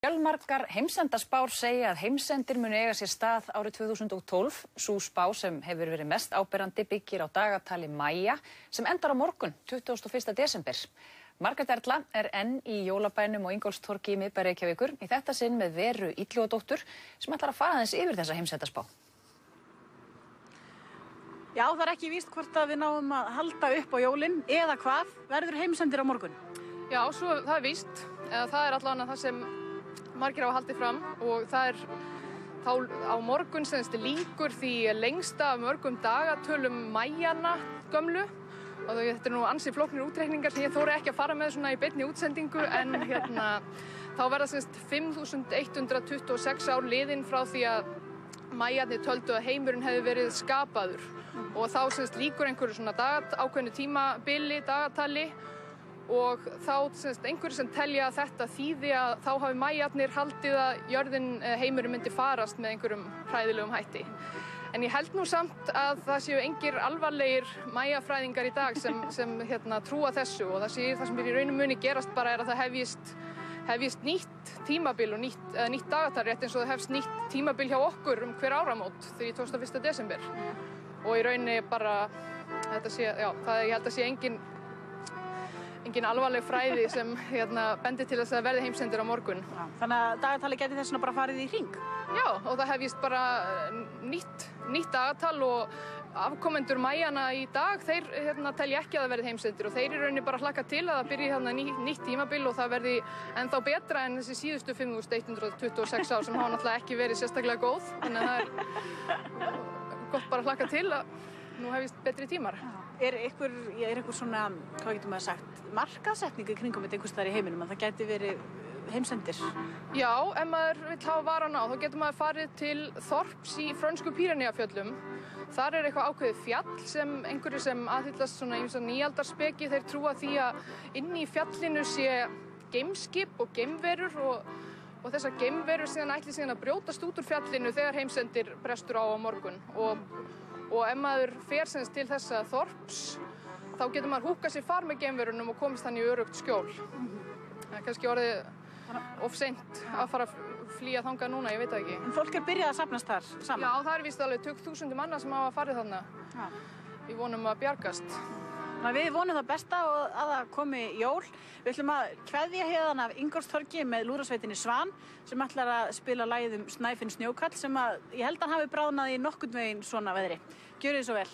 Fjölmargar heimsendaspár segja að heimsendir muni eiga sér stað árið 2012. Sú spá sem hefur verið mest áberandi byggir á dagatali Maja sem endar á morgun, 21. desember. Margrét Erla er enn í jólabænum og Ingólfstorgi í miðbæ Reykjavíkur, í þetta sinn með Veru Illugadóttur sem ætlar að fara aðeins yfir þessa heimsendaspá. Já, það er ekki víst hvort að við náum að halda upp á jólin eða hvað verður heimsendir á morgun. Já, svo það er víst. Það er allavega það sem margir hafa haldið fram og það er þá á morgun sem lýkur því lengsta af mörgum dagatölum Majanna gömlu og þetta er nú ansi flóknir útreikningar sem ég þori ekki að fara með svona í beinni útsendingu en þá verða 5126 ár liðin frá því að Majarnir töldu að heimurinn hefði verið skapaður og þá lýkur einhverju svona ákveðnu tímabili, dagatali og þá einhverju sem telja að þetta þýði að þá hafi Majarnir haldið að heimurinn myndi farast með einhverjum hræðilegum hætti. En ég held nú samt að það séu engir alvarlegir Maja-fræðingar í dag sem trúa þessu og það sem er í raunum muni gerast bara er að það hefjist nýtt tímabil og nýtt dagatal rétt eins og það hefst nýtt tímabil hjá okkur hver áramót því 21. desember. Og í rauninni bara, ég held að sé engin alvarleg fræði sem bendir til þess að verði heimsendir á morgun. Já, þannig að dagatali gæti þess bara farið í hring? Já, og það hefjist bara nýtt dagatal og afkomendur Majanna í dag, þeir telja ekki að það verði heimsendir og þeir í rauninni bara hlakka til að það byrji nýtt tímabil og það verði ennþá betra en þessi síðustu 5126 ár sem hafa náttúrulega ekki verið sérstaklega góð. Þannig að það er gott bara að hlakka til að nú hefist betri tímar. Er einhver svona, hvað getur maður sagt, markaðssetning í kringum þetta einhvers staðar í heiminum að það gæti verið heimsendir? Já, ef maður vill hafa varan á, þá getur maður farið til þorps í frönsku Pýreneafjöllum. Þar er eitthvað ákveðið fjall sem einhverju sem aðhyllast svona ýmsa nýaldarspeki, þeir trúa því að inni í fjallinu sé geimskip og geimverur og þessar geimverur ætli síðan að brjótast út úr fjallinu þegar heimsendir brestur á morgun. Og ef maður fer til þessa þorps, þá getur maður húkað sér far með geimverunum og komist hann í öruggt skjól. Það er kannski orðið of seint að fara að flýja þangað núna, ég veit það ekki. En fólk er byrjað að safnast þar saman? Já, það er víst alveg 20.000 manna sem hafa farið þarna. Já. Við vonum að bjargast. Við vonum það besta og að það komi jól. Við ætlum að kveðja héðan af Ingólfstorgi með lúðrasveitinni Svan sem ætlar að spila lagið Snæfinn snjókall sem ég held að hann hafi bráðnað í nokkurn veginn svona veðri. Gjörið þið svo vel.